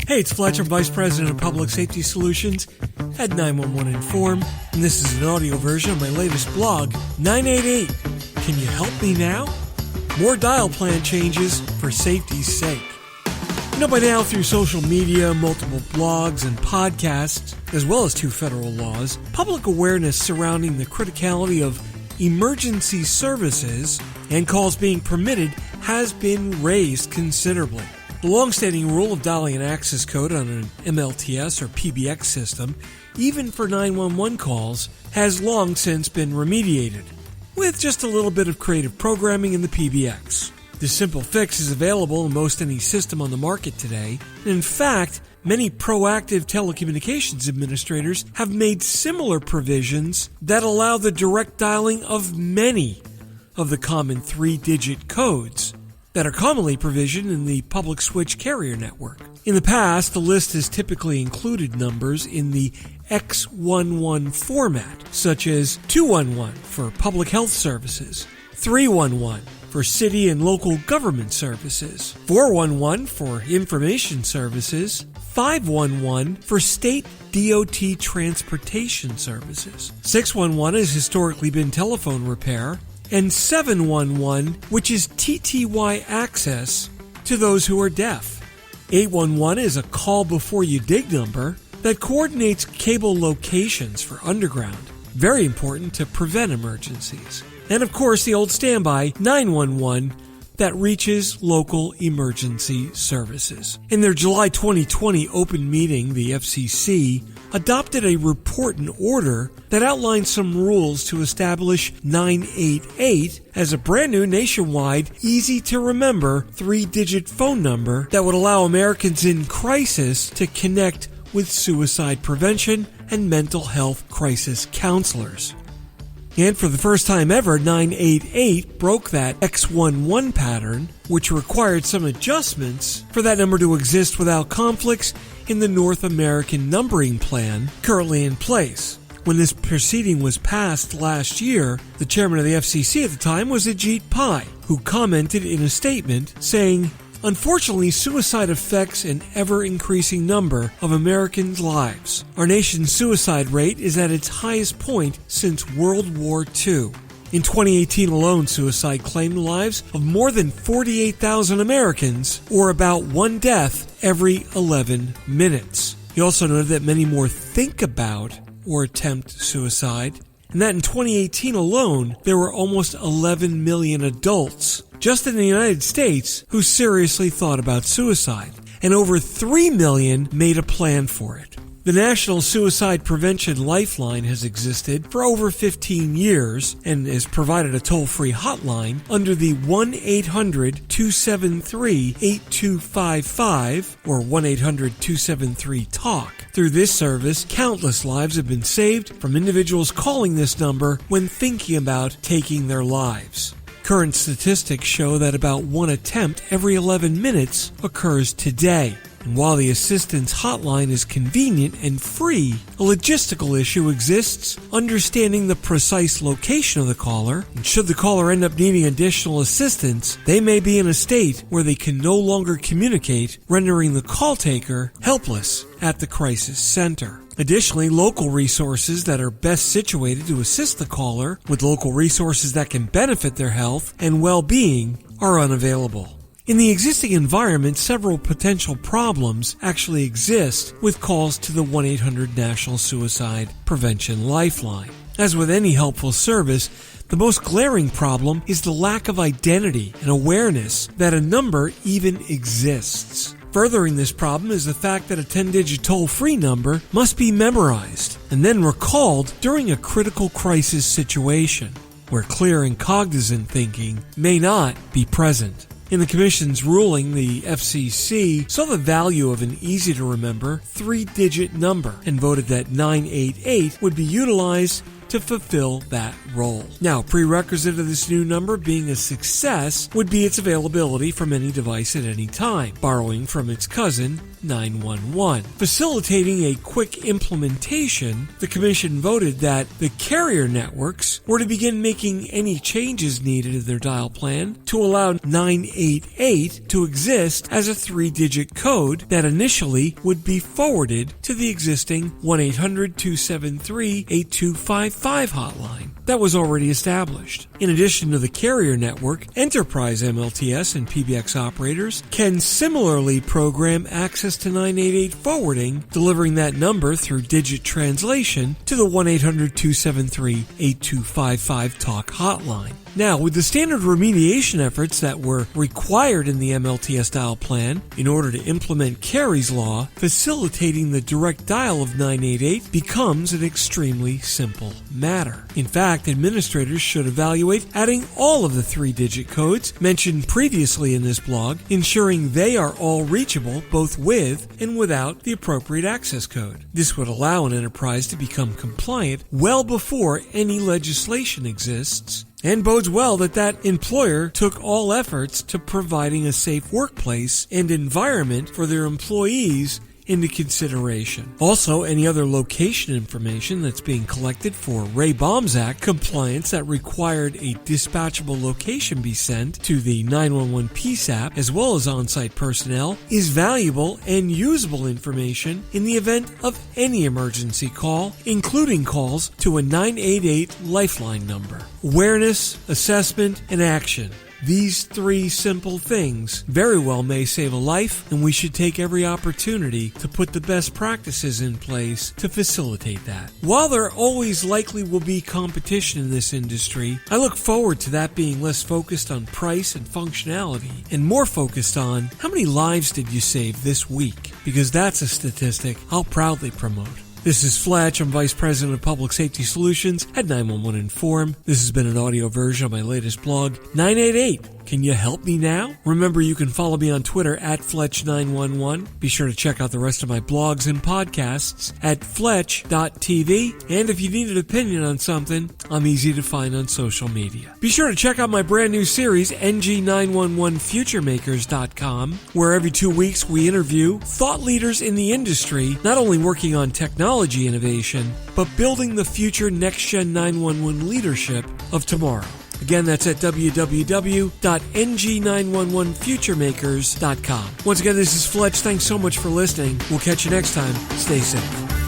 Hey, it's Fletcher, Vice President of Public Safety Solutions at 911 Inform, and this is an audio version of my latest blog, 988. Can you help me now? More dial plan changes for safety's sake. You know, by now, through social media, multiple blogs and podcasts, as well as 2 federal laws, public awareness surrounding the criticality of emergency services and calls being permitted has been raised considerably. The long-standing rule of dialing an access code on an MLTS or PBX system, even for 911 calls, has long since been remediated, with just a little bit of creative programming in the PBX. This simple fix is available in most any system on the market today, and in fact, many proactive telecommunications administrators have made similar provisions that allow the direct dialing of many of the common 3-digit codes that are commonly provisioned in the public switch carrier network. In the past, the list has typically included numbers in the X11 format, such as 211 for public health services, 311 for city and local government services, 411 for information services, 511 for state DOT transportation services. 611 has historically been telephone repair, and 711, which is TTY access to those who are deaf. 811 is a call before you dig number that coordinates cable locations for underground, very important to prevent emergencies. And of course, the old standby 911 that reaches local emergency services. In their July 2020 open meeting, the FCC adopted a report and order that outlined some rules to establish 988 as a brand new nationwide, easy-to-remember 3-digit phone number that would allow Americans in crisis to connect with suicide prevention and mental health crisis counselors. And for the first time ever, 988 broke that X11 pattern, which required some adjustments for that number to exist without conflicts in the North American numbering plan currently in place. When this proceeding was passed last year, the chairman of the FCC at the time was Ajit Pai, who commented in a statement saying, "Unfortunately, suicide affects an ever-increasing number of Americans' lives. Our nation's suicide rate is at its highest point since World War II. In 2018 alone, suicide claimed the lives of more than 48,000 Americans, or about 1 death every 11 minutes. He also noted that many more think about or attempt suicide, and that in 2018 alone, there were almost 11 million adults just in the United States who seriously thought about suicide, and over 3 million made a plan for it. The National Suicide Prevention Lifeline has existed for over 15 years and has provided a toll-free hotline under the 1-800-273-8255 or 1-800-273-TALK. Through this service, countless lives have been saved from individuals calling this number when thinking about taking their lives. Current statistics show that about 1 attempt every 11 minutes occurs today. And while the assistance hotline is convenient and free, a logistical issue exists understanding the precise location of the caller, and should the caller end up needing additional assistance, they may be in a state where they can no longer communicate, rendering the call taker helpless at the crisis center. Additionally, local resources that are best situated to assist the caller with local resources that can benefit their health and well-being are unavailable. In the existing environment, several potential problems actually exist with calls to the 1-800 National Suicide Prevention Lifeline. As with any helpful service, the most glaring problem is the lack of identity and awareness that a number even exists. Furthering this problem is the fact that a 10-digit toll-free number must be memorized and then recalled during a critical crisis situation, where clear and cognizant thinking may not be present. In the Commission's ruling, the FCC saw the value of an easy-to-remember 3-digit number and voted that 988 would be utilized to fulfill that role. Now, prerequisite of this new number being a success would be its availability from any device at any time, borrowing from its cousin, 911. Facilitating a quick implementation, the Commission voted that the carrier networks were to begin making any changes needed in their dial plan to allow 988 to exist as a 3-digit code that initially would be forwarded to the existing 1-800-273-8255 hotline that was already established. In addition to the carrier network, enterprise MLTS and PBX operators can similarly program access to 988 forwarding, delivering that number through digit translation to the 1-800-273-8255 talk hotline. Now, with the standard remediation efforts that were required in the MLTS dial plan in order to implement Carey's Law, facilitating the direct dial of 988 becomes an extremely simple matter. In fact, administrators should evaluate adding all of the 3-digit codes mentioned previously in this blog, ensuring they are all reachable both with and without the appropriate access code. This would allow an enterprise to become compliant well before any legislation exists, and bodes well that employer took all efforts to providing a safe workplace and environment for their employees into consideration. Also, any other location information that's being collected for Ray Baum's Act compliance that required a dispatchable location be sent to the 911 PSAP as well as on-site personnel is valuable and usable information in the event of any emergency call, including calls to a 988 Lifeline number. Awareness, assessment, and action. These 3 simple things very well may save a life, and we should take every opportunity to put the best practices in place to facilitate that. While there always likely will be competition in this industry, I look forward to that being less focused on price and functionality and more focused on how many lives did you save this week, because that's a statistic I'll proudly promote. This is Fletch. I'm Vice President of Public Safety Solutions at 911 Inform. This has been an audio version of my latest blog, 988. Can you help me now? Remember, you can follow me on Twitter at Fletch911. Be sure to check out the rest of my blogs and podcasts at Fletch.tv. And if you need an opinion on something, I'm easy to find on social media. Be sure to check out my brand new series, NG911FutureMakers.com, where every 2 weeks we interview thought leaders in the industry, not only working on technology innovation, but building the future next-gen 911 leadership of tomorrow. Again, that's at www.ng911futuremakers.com. Once again, this is Fletch. Thanks so much for listening. We'll catch you next time. Stay safe.